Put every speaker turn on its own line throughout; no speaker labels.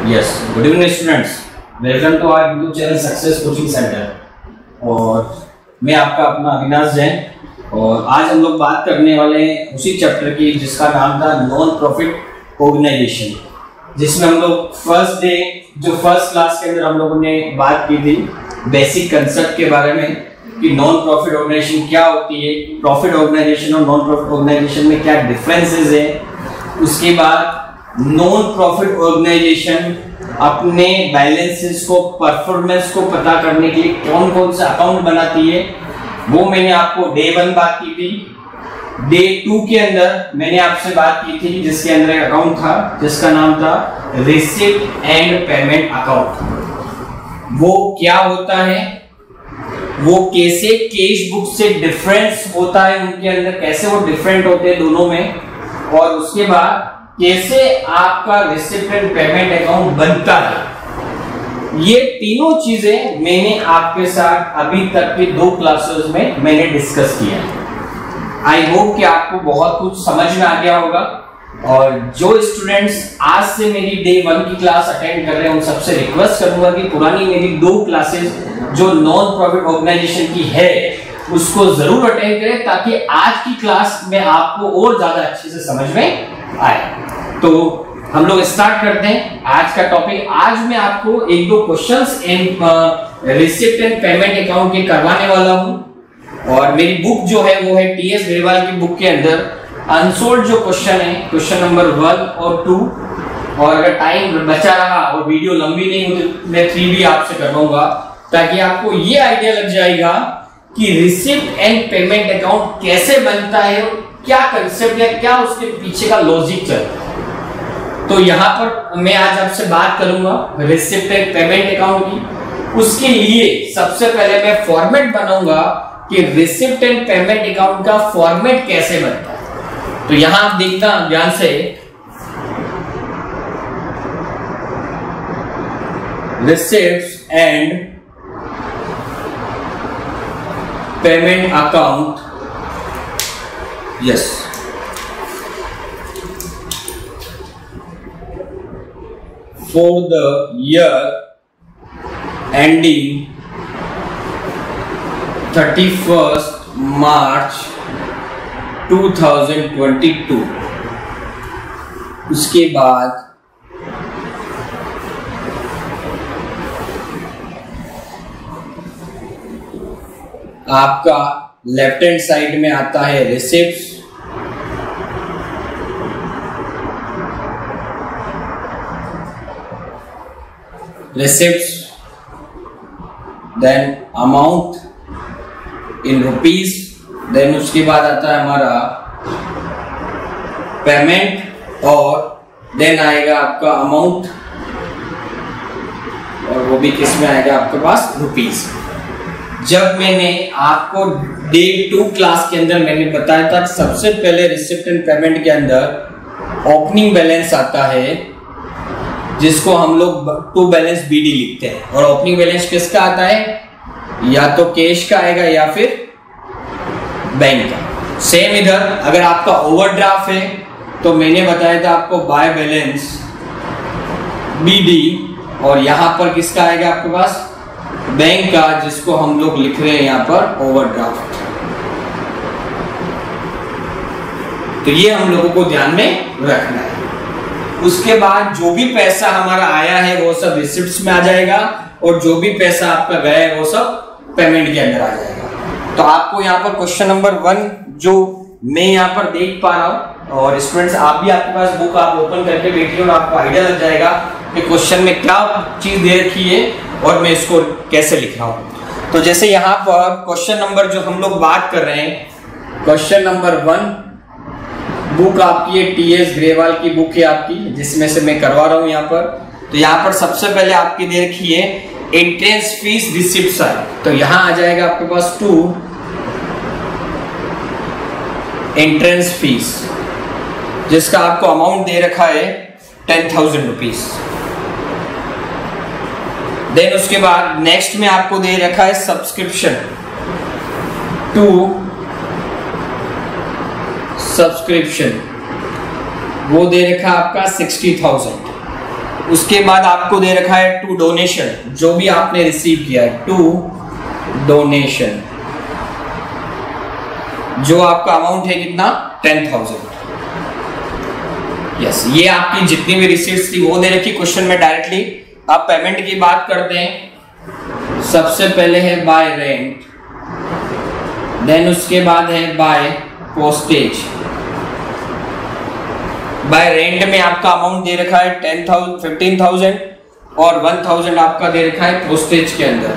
Yes, good evening students, welcome to our YouTube channel success coaching centre. और मैं आपका अपना अविनाश जैन और आज हम लोग बात करने वाले हैं उसी चैप्टर की जिसका नाम था नॉन प्रॉफिट ऑर्गेनाइजेशन, जिसमें हम लोग फर्स्ट क्लास के अंदर हम लोगों ने बात की थी बेसिक कंसेप्ट के बारे में कि नॉन प्रॉफिट ऑर्गेनाइजेशन क्या होती है, प्रॉफिट ऑर्गेनाइजेशन और नॉन प्रॉफिट ऑर्गेनाइजेशन में क्या डिफरेंसेस है। उसके बाद नॉन प्रॉफिट ऑर्गेनाइजेशन अपने बैलेंसेस को, परफॉर्मेंस को पता करने के लिए कौन कौन सा अकाउंट बनाती है, वो मैंने आपको डे 1 बात की थी। डे 2 के अंदर मैंने आपसे बात की थी जिसके अंदर एक अकाउंट था जिसका नाम था रिसिप्ट एंड पेमेंट अकाउंट। वो क्या होता है, वो कैसे कैश बुक से डिफरेंस होता है, उनके अंदर कैसे वो डिफरेंट होते हैं दोनों में, और उसके बाद कैसे आपका रिसिप्ट एंड पेमेंट अकाउंट बनता है। ये तीनों चीजें मैंने आपके साथ अभी तक के 2 क्लासेस में मैंने डिस्कस किया। आई होप कि आपको बहुत कुछ समझ में आ गया होगा। और जो स्टूडेंट्स आज से मेरी डे 1 की क्लास अटेंड कर रहे हैं उन सबसे रिक्वेस्ट करूंगा कि पुरानी मेरी 2 क्लासेस जो नॉन प्रॉफिट ऑर्गेनाइजेशन की है उसको जरूर अटेंड करें ताकि आज की क्लास में आपको और ज्यादा अच्छे से समझ में आए। तो हम लोग स्टार्ट करते हैं आज का टॉपिक। आज मैं आपको 1-2 questions receipt and payment account के करवाने वाला हूं। और मेरी बुक जो है वो है टीएस ग्रेवाल की बुक के अंदर अनसोल्ड जो क्वेश्चन है, क्वेश्चन नंबर 1 और 2। और अगर टाइम बचा रहा और वीडियो लंबी नहीं हुई तो मैं 3 भी आपसे करवाऊंगा ताकि आपको ये आइडिया लग जाएगा कि रिसिप्ट एंड पेमेंट अकाउंट कैसे बनता है, क्या कंसेप्ट है, क्या उसके पीछे का लॉजिक चलता है। तो यहाँ पर मैं आज आपसे बात करूंगा रिसिप्ट एंड पेमेंट अकाउंट की। उसके लिए सबसे पहले मैं फॉर्मेट बनाऊंगा कि रिसिप्ट एंड पेमेंट अकाउंट का फॉर्मेट कैसे बनता है। तो यहां आप देखना ध्यान से, receipt and payment account, yes, for the year ending 31st March 2022। उसके बाद आपका लेफ्ट हैंड साइड में आता है receipts, then amount in rupees, then उसके बाद आता है हमारा पेमेंट और देन आएगा आपका अमाउंट, और वो भी किस में आएगा आपके पास, रुपीज। जब मैंने आपको डे 2 क्लास के अंदर मैंने बताया था सबसे पहले रिसिप्ट एंड पेमेंट के अंदर ओपनिंग बैलेंस आता है जिसको हम लोग टू बैलेंस बीडी लिखते हैं। और ओपनिंग बैलेंस किसका आता है, या तो कैश का आएगा या फिर बैंक का। सेम इधर अगर आपका ओवरड्राफ्ट है तो मैंने बताया था आपको बाय बैलेंस बीडी, और यहां पर किसका आएगा आपके पास, बैंक का, जिसको हम लोग लिख रहे हैं यहां पर ओवरड्राफ्ट। तो ये हम लोगों को ध्यान में रखना है। उसके बाद जो भी पैसा हमारा आया है वो सब रिसिप्ट्स में आ जाएगा और जो भी पैसा आपका गया है वो सब पेमेंट के अंदर आ जाएगा। तो आपको यहाँ पर क्वेश्चन नंबर 1 जो मैं यहाँ पर देख पा रहा हूँ, और स्टूडेंट्स आप भी, आपके पास बुक आप ओपन करके बैठिए और आपको आइडिया लग जाएगा कि क्वेश्चन में क्या चीज दे रखी है और मैं इसको कैसे लिख रहा हूँ। तो जैसे यहाँ पर क्वेश्चन नंबर जो हम लोग बात कर रहे हैं, क्वेश्चन नंबर 1, बुक आपकी है टीएस ग्रेवाल की बुक है आपकी, जिसमें से मैं करवा रहा हूं यहाँ पर। तो यहाँ पर सबसे पहले आपकी दे रखी है एंट्रेंस फीस रिसिप्ट साइड, तो यहाँ आ जाएगा आपके पास 2 एंट्रेंस फीस, जिसका आपको अमाउंट दे रखा है 10,000 रुपीज। देन उसके बाद नेक्स्ट में आपको दे रखा है सब्सक्रिप्शन टू सब्सक्रिप्शन, वो दे रखा आपका 60,000। उसके बाद आपको दे रखा है टू डोनेशन, जो भी आपने रिसीव किया है, टू डोनेशन, जो आपका अमाउंट है कितना 10,000। यस, ये आपकी जितनी भी रिसीट्स थी वो दे रखी क्वेश्चन में डायरेक्टली। आप पेमेंट की बात करते हैं, सबसे पहले है बाय रेंट, देन उसके बाद है बाय पोस्टेज। बाय रेंट में आपका अमाउंट दे रखा है 10,000, 15,000 और 1,000 आपका दे रखा है पोस्टेज के अंदर।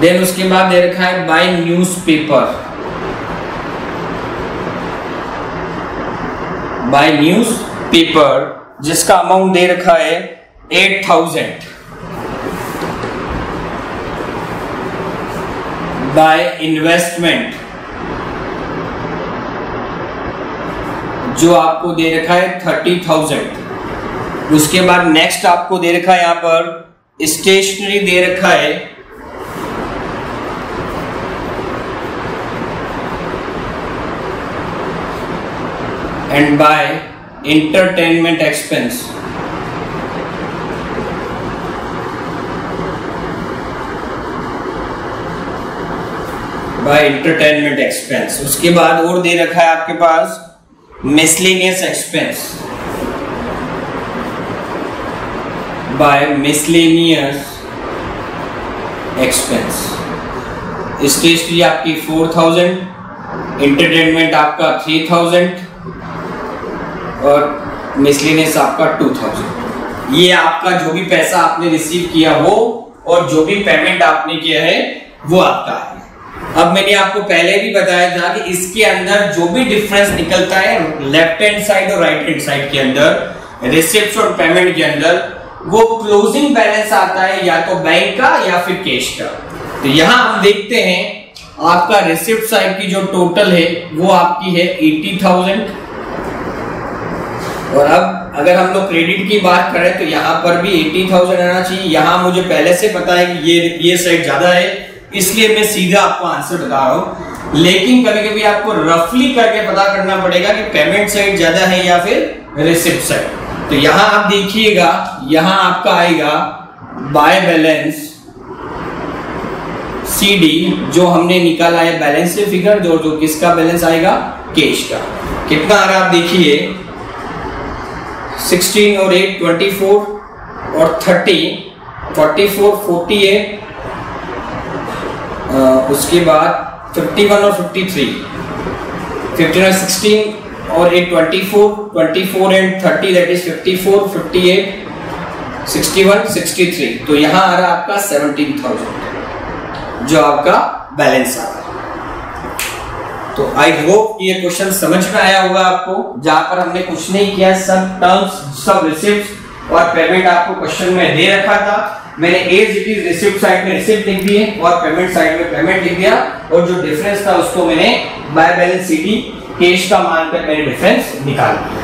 देन उसके बाद दे रखा है बाय न्यूज़पेपर, बाय न्यूज़पेपर जिसका अमाउंट दे रखा है 8,000। बाय इन्वेस्टमेंट जो आपको दे रखा है 30,000। उसके बाद नेक्स्ट आपको दे रखा है यहाँ पर स्टेशनरी दे रखा है and by entertainment expense by entertainment expense. उसके बाद और दे रखा है आपके पास miscellaneous expense by miscellaneous expense. Stationery आपकी 4,000, एंटरटेनमेंट आपका 3,000 और मिसलेनियस आपका 2,000। ये आपका जो भी पैसा आपने रिसीव किया हो और जो भी पेमेंट आपने किया है वो आपका है। अब मैंने आपको पहले भी बताया था कि इसके अंदर जो भी डिफरेंस निकलता है लेफ्ट हैंड साइड और राइट हैंड साइड के अंदर, रिसिप्ट और पेमेंट के अंदर, वो क्लोजिंग बैलेंस आता है या तो बैंक का या फिर कैश का। तो यहां हम देखते हैं आपका रिसिप्ट साइड की जो टोटल है वो आपकी है 80,000। और अब अगर हम लोग क्रेडिट की बात करें तो यहाँ पर भी 80,000 आना चाहिए। यहाँ मुझे पहले से पता है कि ये साइड ज्यादा है, इसलिए मैं सीधा आपको आंसर बता रहा हूँ। लेकिन कभी कभी आपको रफली करके पता करना पड़ेगा कि पेमेंट साइड ज्यादा है या फिर रिसिप्ट साइड। तो यहाँ आप देखिएगा, यहाँ आपका आएगा बाय बैलेंस CD, जो हमने निकाला है बैलेंस से फिगर, जो किसका बैलेंस आएगा, कैश का। कितना आ रहा है आप देखिए, 16 और 8 24 और 30, 44 48, उसके बाद 51 और 53, 15 16 और 8 24, 24 एंड 30 दैट इज 54, 58, 61, 63। तो यहाँ आ रहा है आपका 17,000 जो आपका बैलेंस आ रहा है। तो आई होप ये क्वेश्चन समझ में आया होगा आपको, जहां पर हमने कुछ नहीं किया, सब टर्म्स, सब रिसिप्ट और पेमेंट आपको क्वेश्चन में दे रखा था। मैंने as it is receipt side में रिसिप्ट लिख दिए और पेमेंट साइड में पेमेंट लिख दिया, और जो डिफरेंस था उसको मैंने बाय बैलेंस CD कैश का मानकर मैंने डिफरेंस निकाल दिया।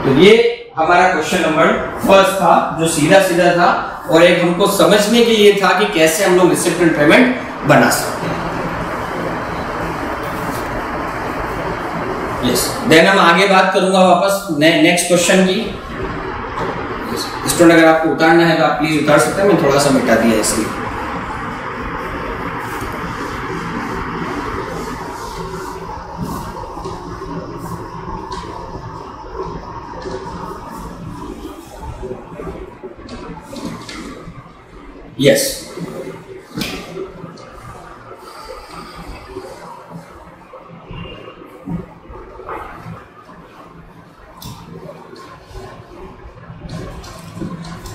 तो ये हमारा क्वेश्चन नंबर फर्स्ट था जो सीधा सीधा था, और एक हमको समझने के लिए था कि कैसे हम लोग रिसिप्ट एंड पेमेंट बना सकते हैं। यस, देन हम आगे बात करूंगा वापस नेक्स्ट क्वेश्चन की। स्टूडेंट अगर आपको उतारना है तो आप प्लीज उतार सकते हैं, मैं थोड़ा सा मिटा दिया इसलिए। यस,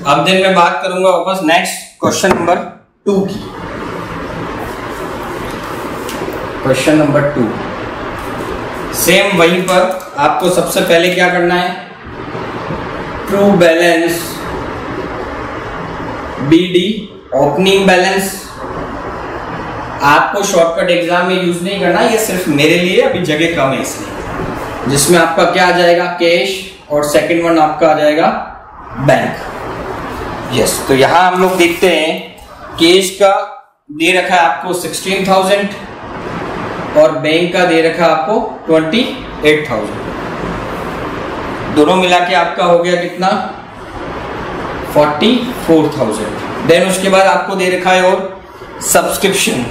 अब दिन मैं बात करूंगा वापस नेक्स्ट क्वेश्चन नंबर 2 की। क्वेश्चन नंबर 2 सेम वहीं पर आपको सबसे पहले क्या करना है, true balance BD opening balance. आपको शॉर्टकट एग्जाम में यूज नहीं करना, ये सिर्फ मेरे लिए अभी जगह कम है इसलिए, जिसमें आपका क्या आ जाएगा, कैश, और सेकंड वन आपका आ जाएगा बैंक। यस, तो यहां हम लोग देखते हैं कैश का दे रखा है आपको 16,000 और बैंक का दे रखा है आपको 28,000। दोनों मिला के आपका हो गया कितना 44,000। देन उसके बाद आपको दे रखा है और subscription.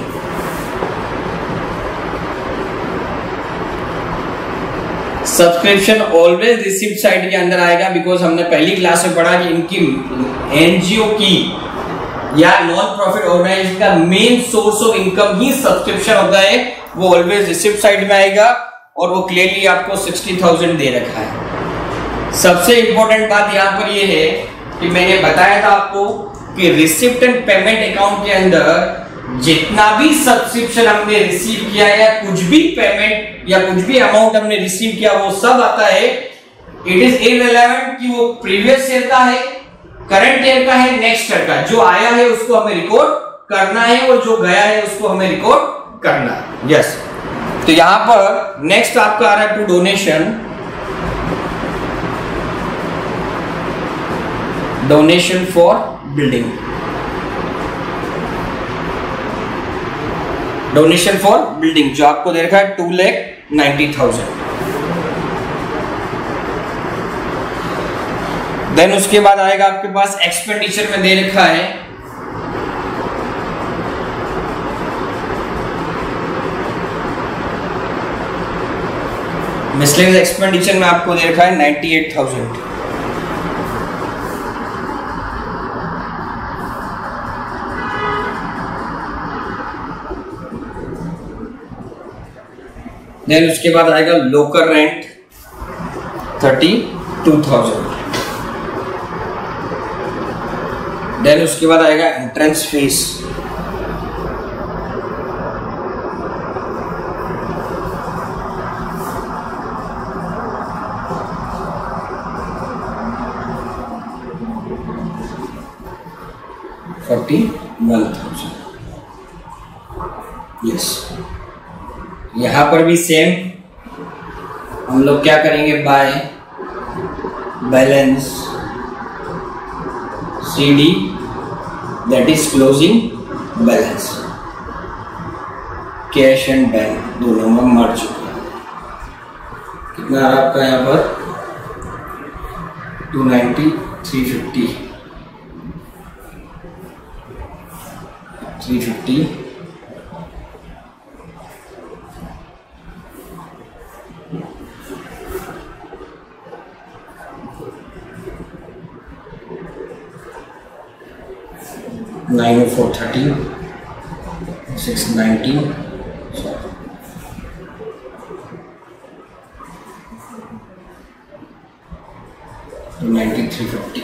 Subscription always receipt side के अंदर आएगा, बिकॉज हमने पहली क्लास में पढ़ा कि इनकी एनजीओ की या नॉन प्रॉफिट ऑर्गेनाइजेशन का main source of income he subscription होता है। वो ऑलवेज रिसिप्ट साइड में आएगा और वो क्लियरली आपको 60,000 दे रखा है। सबसे इंपॉर्टेंट बात यहाँ पर ये है कि मैंने बताया था आपको कि रिसिप्ट एंड पेमेंट अकाउंट के अंदर जितना भी सब्सक्रिप्शन हमने रिसीव किया या कुछ भी पेमेंट या कुछ भी अमाउंट हमने रिसीव किया वो सब आता है। इट इज इररिलेवेंट कि वो प्रीवियस ईयर का है, करंट ईयर का है, नेक्स्ट ईयर का। जो आया है उसको हमें रिकॉर्ड करना है और जो गया है उसको हमें रिकॉर्ड करना है। यस तो यहां पर नेक्स्ट आपका आ रहा है to donation. Donation for building, donation for building जो आपको दे रखा है 2,90,000। देन उसके बाद आएगा आपके पास एक्सपेंडिचर में दे रखा है मिसलेनियस एक्सपेंडिचर में आपको दे रखा है 98,000। देन उसके बाद आएगा लोकल रेंट 32,000। देन उसके बाद आएगा एंट्रेंस फीस 41,000। यस यहां पर भी सेम हम लोग क्या करेंगे, by balance CD that is closing balance. Cash and bank दोनों में मर चुके हैं। कितना आ रहा आपका यहाँ पर 290, 350, 350 90430 690 290 350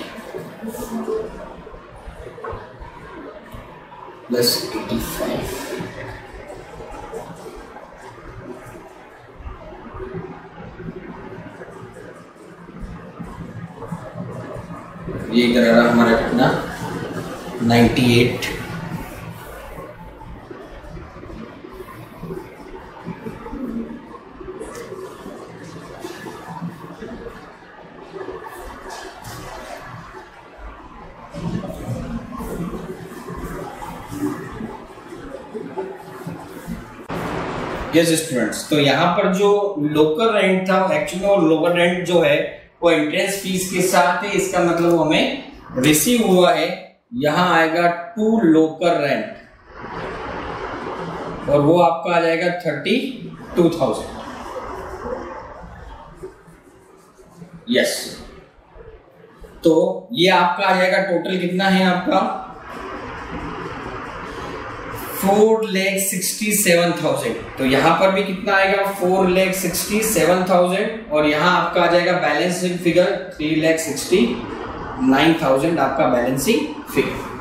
plus 85। ये इधर आ रहा हमारा कितना 98। यस स्टूडेंट्स, तो यहाँ पर जो लोकल रेंट था एक्चुअली वो लोकल रेंट जो है वो एंट्रेंस फीस के साथ है। इसका मतलब हमें रिसीव हुआ है। यहां आएगा टू लोकल रेंट और वो आपका आ जाएगा 32,000। यस तो ये आपका आ जाएगा टोटल कितना है आपका 4,67,000। तो यहां पर भी कितना आएगा 4,67,000 और यहां आपका आ जाएगा बैलेंसिंग फिगर 3,69,000 आपका बैलेंसिंग फिगर।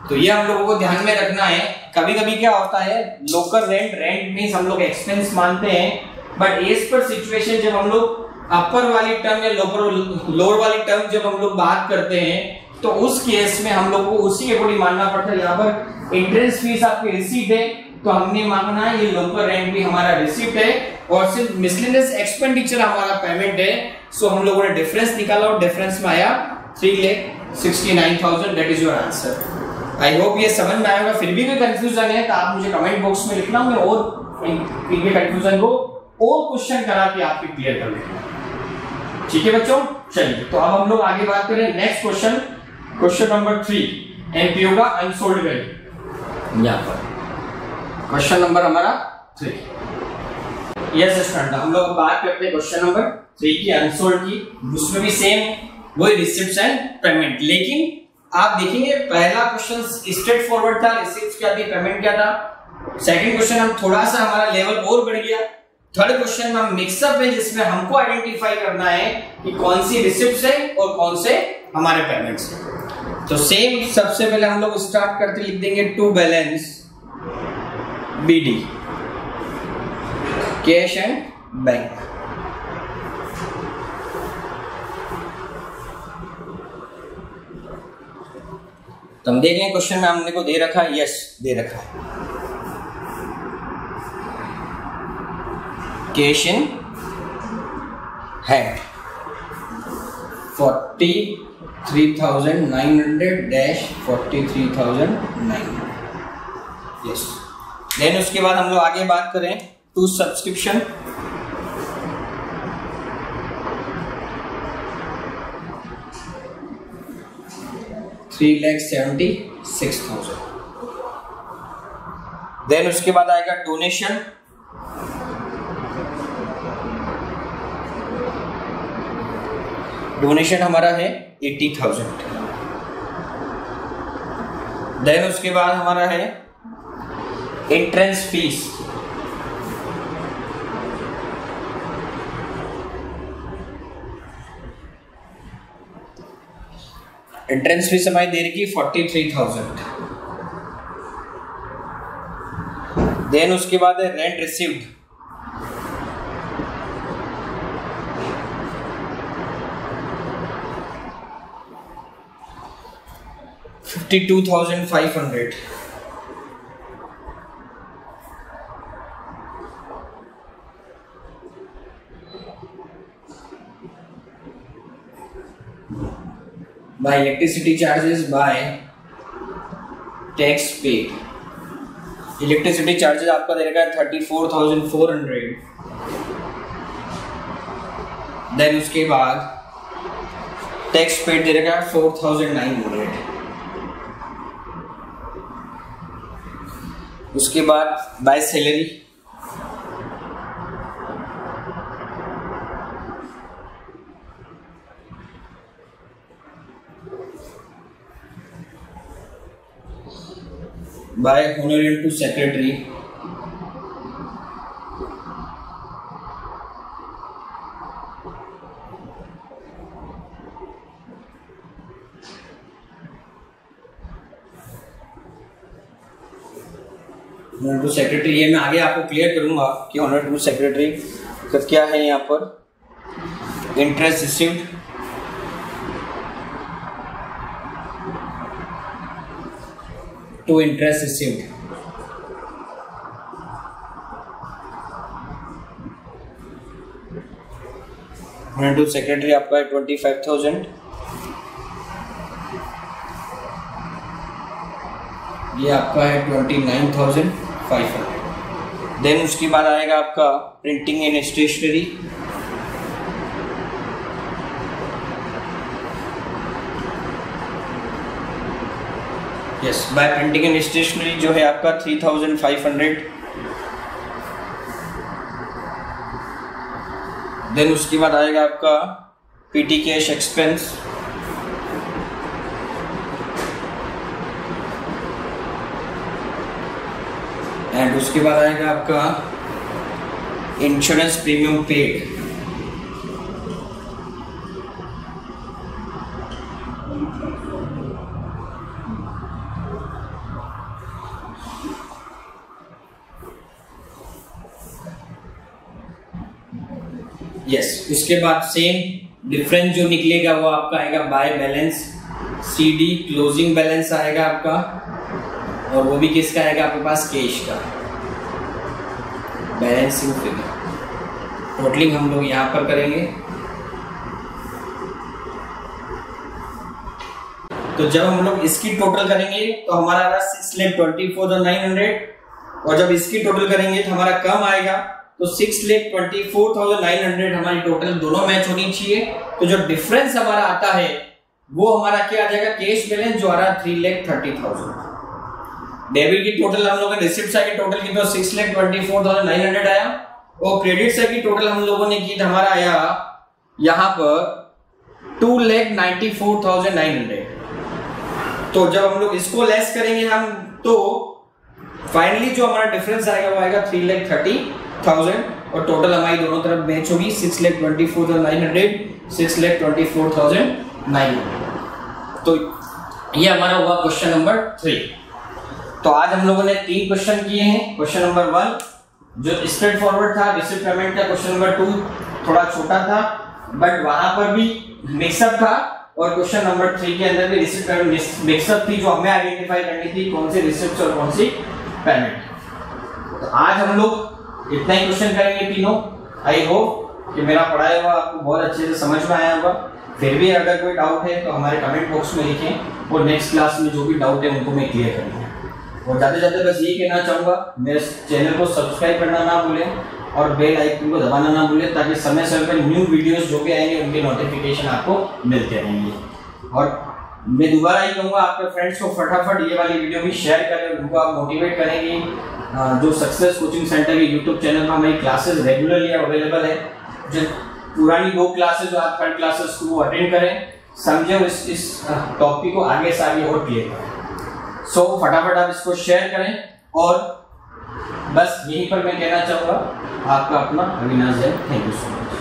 तो ये हम लोगों को ध्यान में रखना है। कभी कभी क्या होता है लोकल रेंट मींस हम लोग एक्सपेंस मानते हैं, बट एज पर सिचुएशन जब हम लोग अपर वाली टर्म या लोअर वाली टर्म जब हम लोग बात करते हैं तो उस केस में हम लोग को उसी के अकॉर्डिंग मानना पड़ता है। यहाँ पर इंटरेस्ट फीस आपकी रिसीट है तो हमने मांगना है ये लोकल रेंट भी हमारा रिसीट है और सिर्फ मिसलेनियस एक्सपेंडिचर हमारा पेमेंट है। सो हम लोगों ने डिफरेंस निकाला और डिफरेंस में आया 3,69,000। That is your answer. I hope ये समझ में आएगा। फिर भी कोई कंफ्यूजन है तो आप मुझे कमेंट बॉक्स में लिखना, मैं और इनके कंफ्यूजन को और क्वेश्चन करा के आपके क्लियर कर देंगे। ठीक है बच्चों, चलिए तो अब हम लोग आगे बात करें next question, question number 3, MPO का अनसोल्ड वैल्यू। यहाँ पर क्वेश्चन नंबर हमारा 3। यस स्टूडेंट, हम लोग बात करते हैं क्वेश्चन नंबर 3 की, अनसोल्ड की। उसमें भी सेम वही रिसिप्ट्स एंड पेमेंट, लेकिन आप देखेंगे पहला क्वेश्चन स्ट्रेट फॉरवर्ड था, रिसिप्ट क्या थी, पेमेंट क्या था। सेकंड क्वेश्चन हम थोड़ा सा हमारा लेवल और बढ़ गया। थर्ड क्वेश्चन में हम मिक्सअप है, जिसमें हमको आइडेंटिफाई करना है कि कौन सी रिसिप्ट्स है और कौन से हमारे पेमेंट्स है। तो सेम सबसे पहले हम लोग स्टार्ट करते लिख देंगे to balance BD, cash and bank. तो हम देख लें क्वेश्चन में हमने को दे रखा है, यस दे रखा है cash in hand 43,900-43,900। Yes, then उसके बाद हम लोग आगे बात करें टू सब्सक्रिप्शन। $3,76,000। देन उसके बाद आएगा डोनेशन, डोनेशन हमारा है 80,000। देन उसके बाद हमारा है एंट्रेंस फीस, एंट्रेंस फीस हमारी दे रही 43,000। देन उसके बाद है rent received, $52,500। by electricity charges by tax paid, electricity charges आपका दे रखा है 34,400। देन उसके बाद टैक्स पेड दे रखा है 4,900। उसके बाद by salary, by honorarium to secretary, honour to secretary. ये मैं आगे आपको क्लियर करूंगा कि होनर टू सेक्रेटरी का क्या है। यहाँ पर interest received, to interest received, honour to secretary आपका है 25,000। ये आपका है 29,500। देन उसके बाद आएगा आपका printing and stationery, yes by printing and stationery जो है आपका 3,500। देन उसके बाद आएगा आपका पीटी कैश एक्सपेंस, एंड उसके बाद आएगा आपका इंश्योरेंस प्रीमियम पेड, यस। उसके बाद सेम डिफरेंस जो निकलेगा वो आपका आएगा by balance, CD closing balance आएगा आपका, और वो भी किसका आएगा आपके पास, कैश का बैलेंसिंग फिगर। टोटलिंग हम लोग यहाँ पर करेंगे। तो जब हम लोग इसकी टोटल करेंगे तो हमारा 6,24,900, और जब इसकी टोटल करेंगे तो हमारा कम आएगा तो 6,24,900 हमारी टोटल दोनों मैच होनी चाहिए। तो जो डिफरेंस हमारा आता है वो हमारा क्या आ जाएगा, कैश बैलेंस जो आ रहा है 3,30,000। डेबिट की टोटल हम लोगों ने रिसिप्ट साइड की टोटल की तो 6,24,900 आया, और क्रेडिट साइड की टोटल हम लोगों ने की तो हमारा आया यहाँ पर 2,94,900। तो जब हम लोग इसको लेस करेंगे हम, तो फाइनली जो हमारा डिफरेंस आएगा वो आएगा 3,30,000, और टोटल हमारी दोनों तरफ मैच होगी 6,24,900, 6,24,900। तो ये हमारा हुआ क्वेश्चन नंबर 3। तो आज हम लोगों ने 3 क्वेश्चन किए हैं। क्वेश्चन नंबर 1 जो स्ट्रेट फॉरवर्ड था, रिसिप्ट पेमेंट का। क्वेश्चन नंबर 2 थोड़ा छोटा था बट वहां पर भी मिक्सअप था, और क्वेश्चन नंबर 3 के अंदर भी रिसिप्ट पेमेंट मिक्सअप थी, जो हमें आइडेंटिफाई करनी थी कौन सी रिसिप्ट और कौन सी पेमेंट। तो आज हम लोग इतना ही क्वेश्चन करेंगे तीनों। आई होप कि मेरा पढ़ाया हुआ आपको बहुत अच्छे से समझ में आया होगा। फिर भी अगर कोई डाउट है तो हमारे कमेंट बॉक्स में लिखें, और नेक्स्ट क्लास में जो भी डाउट है उनको मैं क्लियर करूँगा। और जाते जाते बस यही कहना चाहूँगा, मेरे चैनल को सब्सक्राइब करना ना भूलें और बेल आइकन को दबाना ना भूलें, ताकि समय समय पर न्यू वीडियोस जो भी आएंगे उनके नोटिफिकेशन आपको मिलते रहेंगे। और मैं दोबारा ही कहूँगा आपके फ्रेंड्स को फटाफट ये वाली वीडियो भी शेयर करें, उनको आप मोटिवेट करेंगे। जो सक्सेस कोचिंग सेंटर के यूट्यूब चैनल पर हमारी क्लासेस रेगुलरली अवेलेबल है। जो पुरानी 2 क्लासेस जो आप 3rd क्लासेस को अटेंड करें, समझे इस टॉपिक को आगे से आगे और क्लियर करें। सो फटाफट आप इसको शेयर करें, और बस यहीं पर मैं कहना चाहूँगा आपका अपना Avinash Jain. Thank you so much.